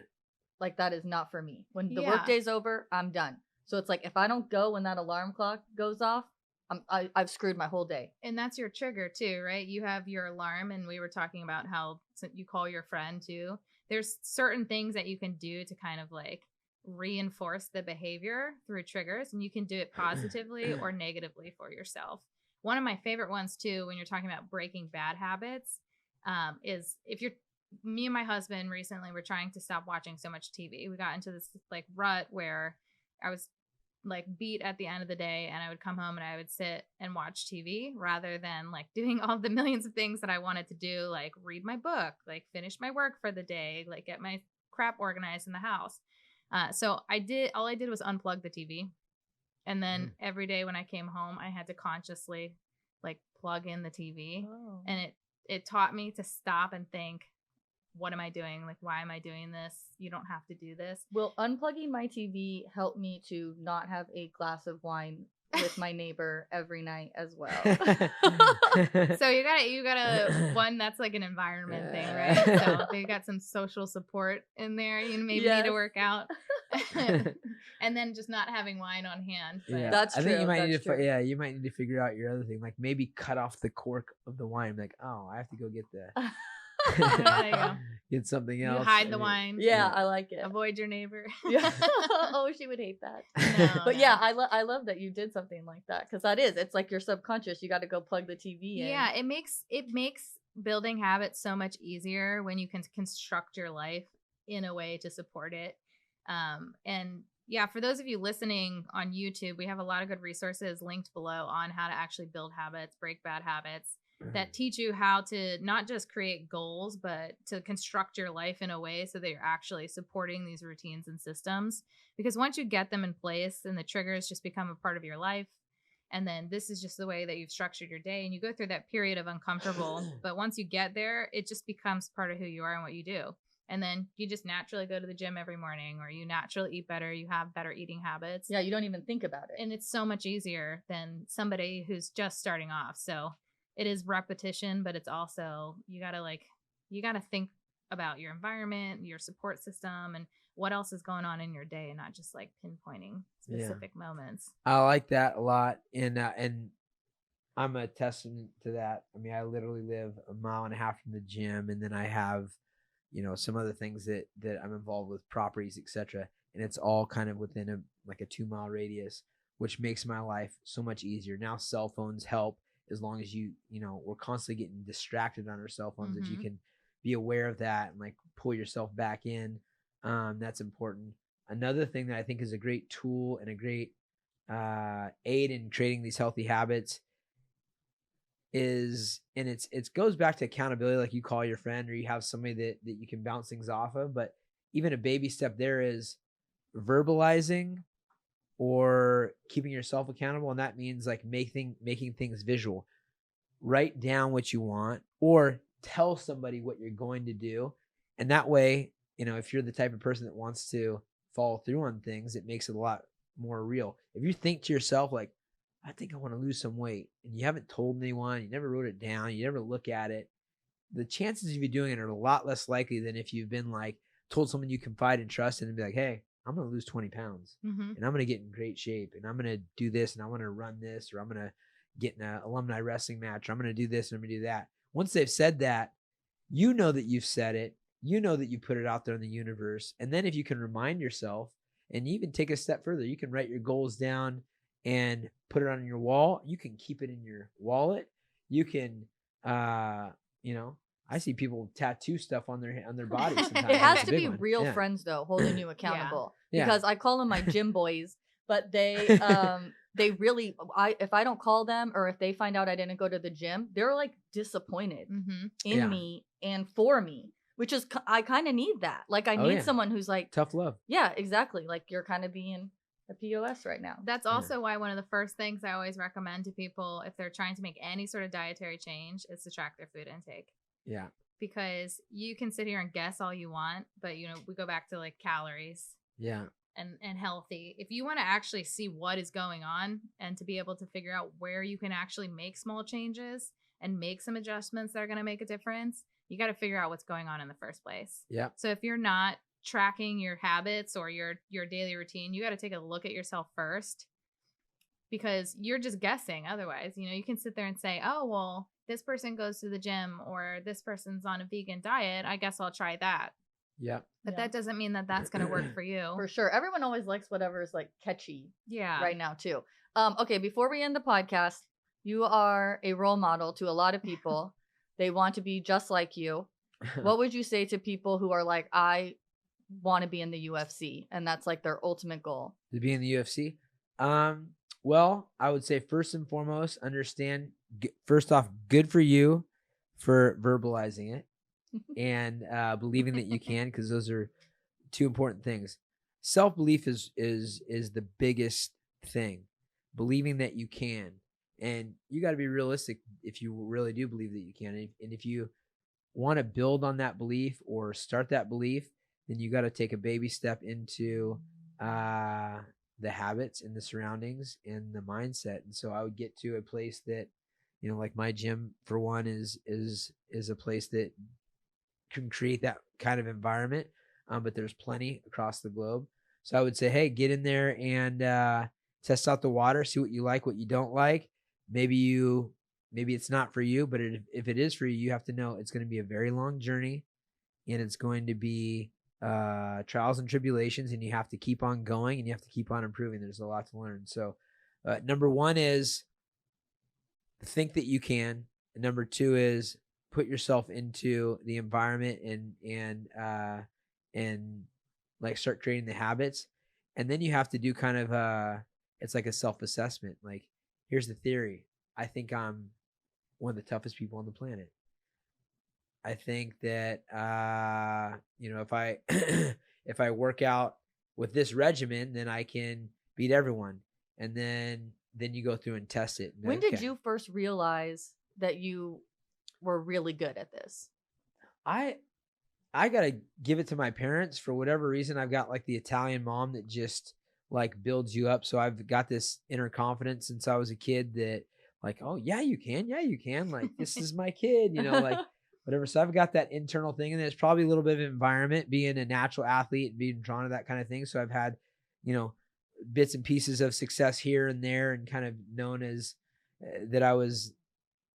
Speaker 1: Like that is not for me. When the
Speaker 3: Yeah.
Speaker 1: workday's over, I'm done. So it's like if I don't go when that alarm clock goes off, I've screwed my whole day.
Speaker 3: And that's your trigger too, right? You have your alarm, and we were talking about how you call your friend too. There's certain things that you can do to kind of like reinforce the behavior through triggers, and you can do it positively or negatively for yourself. One of my favorite ones too, when you're talking about breaking bad habits, is if you're me and my husband recently were trying to stop watching so much TV. We got into this like rut where I was like beat at the end of the day, and I would come home and I would sit and watch TV rather than like doing all the millions of things that I wanted to do, like read my book, like finish my work for the day, like get my crap organized in the house. So all I did was unplug the TV. And then every day when I came home, I had to consciously like plug in the TV.
Speaker 1: Oh.
Speaker 3: And it taught me to stop and think, what am I doing? Like, why am I doing this? You don't have to do this.
Speaker 1: Will unplugging my TV help me to not have a glass of wine with my neighbor every night as well?
Speaker 3: So you got one that's like an environment thing, right? So they got some social support in there. You maybe need to work out. And then just not having wine on hand. But
Speaker 2: Yeah,
Speaker 1: that's true.
Speaker 2: I think you might need
Speaker 1: true.
Speaker 2: to. You might need to figure out your other thing. Like maybe cut off the cork of the wine. Like, oh, I have to go get the.
Speaker 3: There you go.
Speaker 2: Get something else.
Speaker 3: You hide the wine.
Speaker 1: Yeah, I like it.
Speaker 3: Avoid your neighbor.
Speaker 1: Yeah. Oh, she would hate that.
Speaker 3: No,
Speaker 1: But yeah, I love that you did something like that, because it's like your subconscious. You got to go plug the TV in.
Speaker 3: Yeah, it makes building habits so much easier when you can construct your life in a way to support it. And yeah, for those of you listening on YouTube, we have a lot of good resources linked below on how to actually build habits, break bad habits, that teach you how to not just create goals, but to construct your life in a way so that you're actually supporting these routines and systems. Because once you get them in place and the triggers just become a part of your life, and then this is just the way that you've structured your day, and you go through that period of uncomfortable, but once you get there, it just becomes part of who you are and what you do. And then you just naturally go to the gym every morning, or you naturally eat better. You have better eating habits.
Speaker 1: Yeah, you don't even think about it.
Speaker 3: And it's so much easier than somebody who's just starting off. So it is repetition, but it's also, you got to think about your environment, your support system, and what else is going on in your day, and not just like pinpointing specific moments.
Speaker 2: I like that a lot. And I'm a testament to that. I mean, I literally live a mile and a half from the gym, and then I have, some other things that I'm involved with, properties, etc. And it's all kind of within a 2-mile radius, which makes my life so much easier. Now cell phones help, as long as we're constantly getting distracted on our cell phones, that you can be aware of that and like pull yourself back in. That's important. Another thing that I think is a great tool and a great aid in creating these healthy habits is, and it goes back to accountability, like you call your friend or you have somebody that you can bounce things off of. But even a baby step there is verbalizing or keeping yourself accountable. And that means like making things visual. Write down what you want, or tell somebody what you're going to do. And that way, if you're the type of person that wants to follow through on things, it makes it a lot more real. If you think to yourself, like, I think I want to lose some weight, and you haven't told anyone, you never wrote it down, you never look at it, the chances of you doing it are a lot less likely than if you've been like told someone you confide and trust in and be like, hey, I'm going to lose 20 pounds and I'm going to get in great shape, and I'm going to do this, and I want to run this, or I'm going to get in an alumni wrestling match, or I'm going to do this and I'm going to do that. Once they've said that, that you've said it, that you put it out there in the universe. And then if you can remind yourself, and even take a step further, you can write your goals down and put it on your wall. You can keep it in your wallet. You can, I see people tattoo stuff on their bodies. Sometimes.
Speaker 1: It has
Speaker 2: That's
Speaker 1: to
Speaker 2: a big
Speaker 1: be
Speaker 2: one.
Speaker 1: real friends though, holding you accountable.
Speaker 2: Yeah.
Speaker 1: Because I call them my gym boys, but they really, if I don't call them, or if they find out I didn't go to the gym, they're like disappointed in me and for me, which is, I kind of need that. Like I need someone who's like
Speaker 2: tough love. Yeah,
Speaker 1: exactly. Like you're kind of being a POS right now.
Speaker 3: That's also why one of the first things I always recommend to people if they're trying to make any sort of dietary change is to track their food intake.
Speaker 2: Yeah.
Speaker 3: Because you can sit here and guess all you want, but we go back to like calories.
Speaker 2: Yeah.
Speaker 3: And healthy. If you want to actually see what is going on and to be able to figure out where you can actually make small changes and make some adjustments that are going to make a difference, you got to figure out what's going on in the first place.
Speaker 2: Yeah.
Speaker 3: So if you're not tracking your habits or your daily routine, you got to take a look at yourself first, because you're just guessing otherwise. You know, you can sit there and say, oh, well, this person goes to the gym or this person's on a vegan diet, I guess I'll try that.
Speaker 2: Yeah.
Speaker 3: But that doesn't mean that that's going to work for you.
Speaker 1: For sure. Everyone always likes whatever is like catchy right now too. Okay, before we end the podcast, you are a role model to a lot of people. They want to be just like you. What would you say to people who are like, I want to be in the UFC, and that's like their ultimate goal?
Speaker 2: To be in the UFC? Well, I would say first and foremost, understand, first off, good for you for verbalizing it and believing that you can, because those are two important things. Self-belief is the biggest thing. Believing that you can. And you got to be realistic if you really do believe that you can. And if you want to build on that belief or start that belief, then you got to take a baby step into the habits and the surroundings and the mindset. And so I would get to a place that, you know, like my gym for one is a place that can create that kind of environment. But there's plenty across the globe. So I would say, hey, get in there and test out the water, see what you like, what you don't like. Maybe it's not for you, but if it is for you, you have to know it's going to be a very long journey, and it's going to be trials and tribulations, and you have to keep on going and you have to keep on improving. There's a lot to learn. So number one is think that you can. And number two is put yourself into the environment and like start creating the habits. And then you have to do kind of it's like a self-assessment. Like, here's the theory. I think I'm one of the toughest people on the planet. I think that you know, if I if I work out with this regimen, then I can beat everyone. And then you go through and test it.
Speaker 1: When did you first realize that you were really good at this?
Speaker 2: I gotta give it to my parents. For whatever reason, I've got like the Italian mom that just like builds you up. So I've got this inner confidence since I was a kid that like, oh yeah, you can. Like, this is my kid, you know, like whatever. So I've got that internal thing, and there's probably a little bit of environment, being a natural athlete and being drawn to that kind of thing. So I've had, you know, bits and pieces of success here and there, and kind of known as that I was,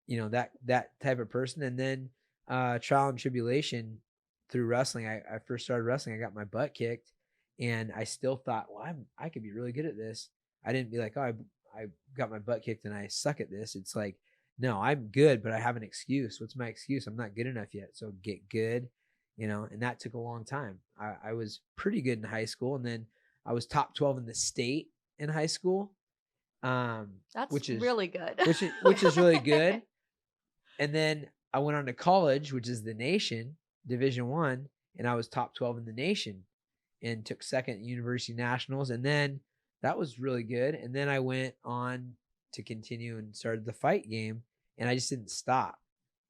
Speaker 2: you know, that type of person. And then trial and tribulation through wrestling. I first started wrestling. I got my butt kicked, and I still thought, well, I could be really good at this. I didn't be like, oh, I got my butt kicked and I suck at this. It's like, no, I'm good, but I have an excuse. What's my excuse? I'm not good enough yet. So get good, you know. And that took a long time. I was pretty good in high school, and then I was top 12 in the state in high school.
Speaker 1: That's really good.
Speaker 2: which is really good. And then I went on to college, which is the nation, Division I, and I was top 12 in the nation and took second at University Nationals. And then that was really good. And then I went on to continue and started the fight game, and I just didn't stop.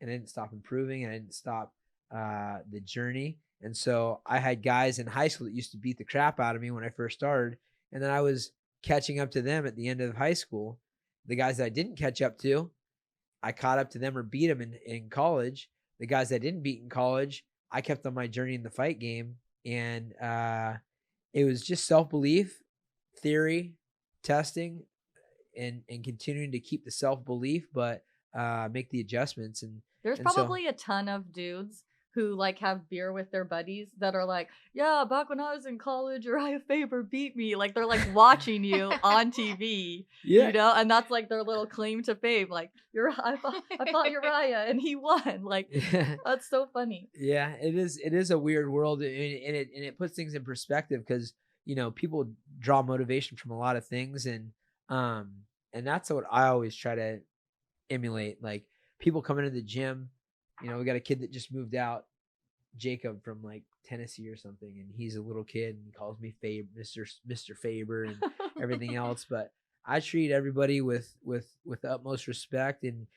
Speaker 2: And I didn't stop improving. And I didn't stop the journey. And so I had guys in high school that used to beat the crap out of me when I first started. And then I was catching up to them at the end of high school. The guys that I didn't catch up to, I caught up to them or beat them in college. The guys that I didn't beat in college, I kept on my journey in the fight game. And it was just self-belief, theory, testing, and continuing to keep the self-belief, but make the adjustments. And
Speaker 1: there's probably a ton of dudes who like have beer with their buddies that are like, yeah, back when I was in college, Urijah Faber beat me. Like, they're like watching you on TV, you know, and that's like their little claim to fame. Like, I fought Urijah and he won. Like, that's so funny.
Speaker 2: Yeah, it is a weird world, and it puts things in perspective, because, you know, people draw motivation from a lot of things, and that's what I always try to emulate. Like, people come into the gym. You know, we got a kid that just moved out, Jacob, from like Tennessee or something, and he's a little kid and he calls me Mr. Faber and everything else. But I treat everybody with the utmost respect, and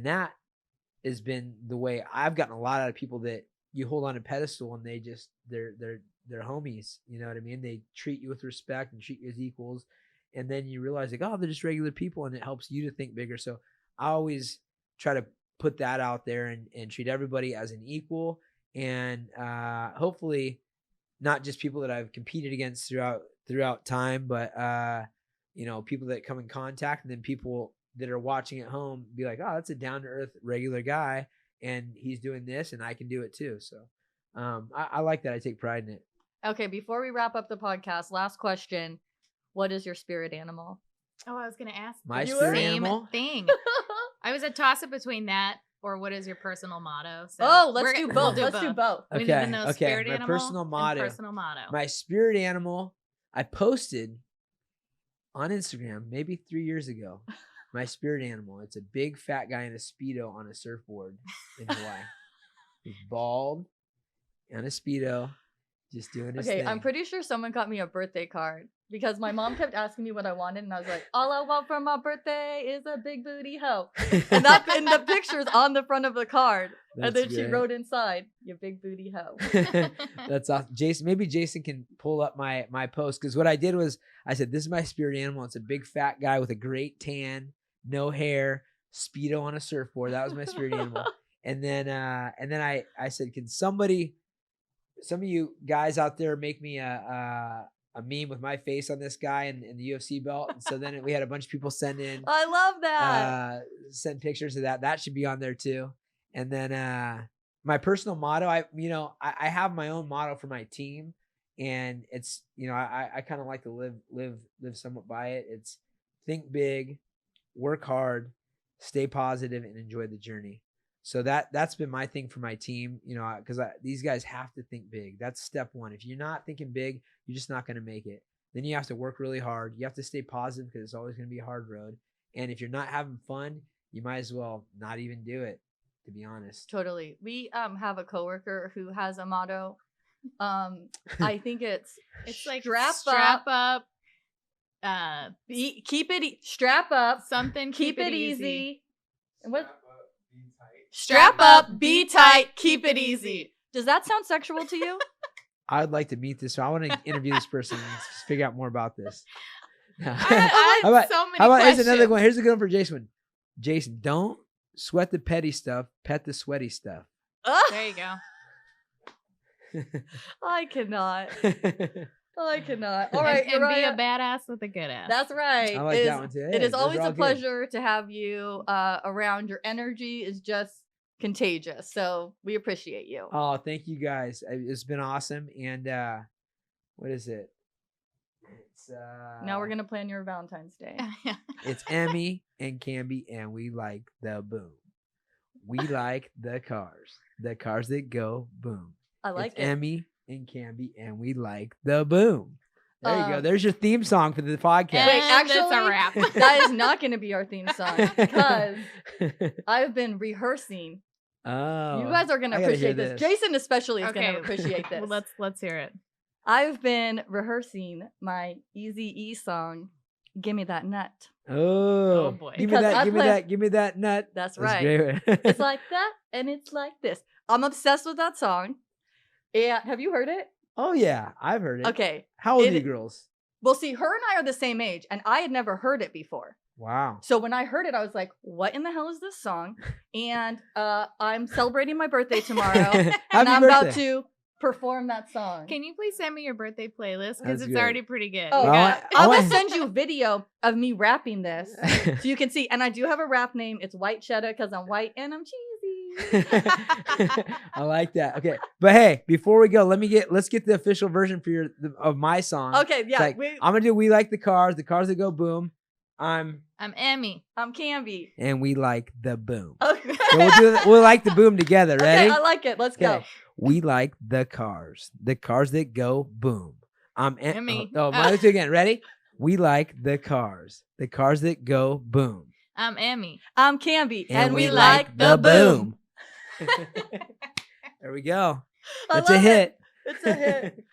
Speaker 2: that has been the way I've gotten a lot out of people that you hold on a pedestal, and they're homies. You know what I mean? They treat you with respect and treat you as equals, and then you realize like, oh, they're just regular people, and it helps you to think bigger. So I always try to put that out there and treat everybody as an equal, and hopefully not just people that I've competed against throughout time, but people that come in contact, and then people that are watching at home be like, oh, that's a down-to-earth regular guy, and he's doing this, and I can do it too. So I like that. I take pride in it.
Speaker 1: Okay, before we wrap up the podcast, last question. What is your spirit animal?
Speaker 3: Oh, I was going to ask
Speaker 2: my
Speaker 3: the
Speaker 2: spirit
Speaker 3: same
Speaker 2: animal
Speaker 3: thing. I was a toss-up between that or what is your personal motto.
Speaker 1: So let's do both. Let's do both.
Speaker 3: We need to know spirit
Speaker 2: my
Speaker 3: animal
Speaker 2: personal motto.
Speaker 3: and personal motto.
Speaker 2: My spirit animal, I posted on Instagram maybe 3 years ago. My spirit animal. It's a big fat guy in a Speedo on a surfboard in Hawaii. He's bald on a Speedo, just doing his thing.
Speaker 1: Okay, I'm pretty sure someone got me a birthday card because my mom kept asking me what I wanted, and I was like, all I want for my birthday is a big booty hoe. And the picture's on the front of the card.
Speaker 2: That's
Speaker 1: and then she
Speaker 2: great.
Speaker 1: wrote inside, your big booty hoe.
Speaker 2: That's awesome. Maybe Jason can pull up my post, because what I did was I said, this is my spirit animal. It's a big fat guy with a great tan, no hair, Speedo on a surfboard. That was my spirit animal. And then I said, can some of you guys out there make me a meme with my face on this guy and the UFC belt? And so then we had a bunch of people send in.
Speaker 1: I love that.
Speaker 2: Send pictures of that. That should be on there too. And then my personal motto, I have my own motto for my team, and it's, I kind of like to live somewhat by it. It's think big, work hard, stay positive, and enjoy the journey. So that's been my thing for my team, because these guys have to think big. That's step one. If you're not thinking big, you're just not going to make it. Then you have to work really hard. You have to stay positive, because it's always going to be a hard road. And if you're not having fun, you might as well not even do it, to be honest.
Speaker 1: Totally. We have a coworker who has a motto. I think it's
Speaker 3: like
Speaker 1: strap
Speaker 3: up.
Speaker 1: Strap up.
Speaker 3: Something.
Speaker 1: Keep it easy. And what?
Speaker 3: Strap up, be tight, keep it easy.
Speaker 1: Does that sound sexual to you?
Speaker 2: I'd like to meet this. So I want to interview this person and figure out more about this.
Speaker 3: I had so many questions.
Speaker 2: Here's another one. Here's a good one for Jason. Jason, don't sweat the petty stuff. Pet the sweaty stuff.
Speaker 3: There you go.
Speaker 1: I cannot. All right,
Speaker 3: and be a badass with a good ass.
Speaker 1: That's right.
Speaker 2: I like that one too.
Speaker 1: It is always a pleasure to have you around. Your energy is just contagious. So we appreciate you.
Speaker 2: Oh, thank you guys. It's been awesome. And what is it? It's
Speaker 1: now we're gonna plan your Valentine's Day.
Speaker 2: It's Emmie and Cambi, and we like the boom. We like the cars that go boom.
Speaker 1: I like
Speaker 2: it's
Speaker 1: it.
Speaker 2: Emmie and Cambi, and we like the boom. There you go. There's your theme song for the podcast.
Speaker 1: Wait, actually,
Speaker 3: that's a wrap.
Speaker 1: That is not going to be our theme song, because I've been rehearsing.
Speaker 2: Oh,
Speaker 1: you guys are going to appreciate this. Jason especially is going to appreciate this.
Speaker 3: Well, let's hear it.
Speaker 1: I've been rehearsing my Eazy-E song, "Give Me That Nut."
Speaker 2: Oh
Speaker 3: boy!
Speaker 2: Give me that nut.
Speaker 1: That's right. It's like that, and it's like this. I'm obsessed with that song. Yeah, have you heard it?
Speaker 2: Oh yeah, I've heard it.
Speaker 1: Okay.
Speaker 2: How old are you girls?
Speaker 1: Well, see, her and I are the same age, and I had never heard it before.
Speaker 2: Wow.
Speaker 1: So when I heard it, I was like, what in the hell is this song? And I'm celebrating my birthday tomorrow, and I'm about to perform that song.
Speaker 3: Can you please send me your birthday playlist? Because it's
Speaker 2: good.
Speaker 3: already pretty good.
Speaker 1: Oh, I will send you a video of me rapping this so you can see. And I do have a rap name. It's White Cheddar, because I'm white and I'm cheesy.
Speaker 2: I like that. Okay, but hey, before we go, let's get the official version of my song.
Speaker 1: Okay, yeah.
Speaker 2: Like, I'm gonna do "We Like the cars that go boom." I'm
Speaker 3: Emmie.
Speaker 1: I'm Cambi.
Speaker 2: And we like the boom.
Speaker 1: Okay.
Speaker 2: So we'll like the boom together. Ready?
Speaker 1: Okay, I like it. Let's go.
Speaker 2: We like the cars that go boom. I'm
Speaker 3: Emmie.
Speaker 2: Mine two again. Ready? We like the cars that go boom.
Speaker 3: I'm Emmie.
Speaker 1: I'm Cambi.
Speaker 2: And we like the boom. There we go. That's a hit.
Speaker 1: It's a hit.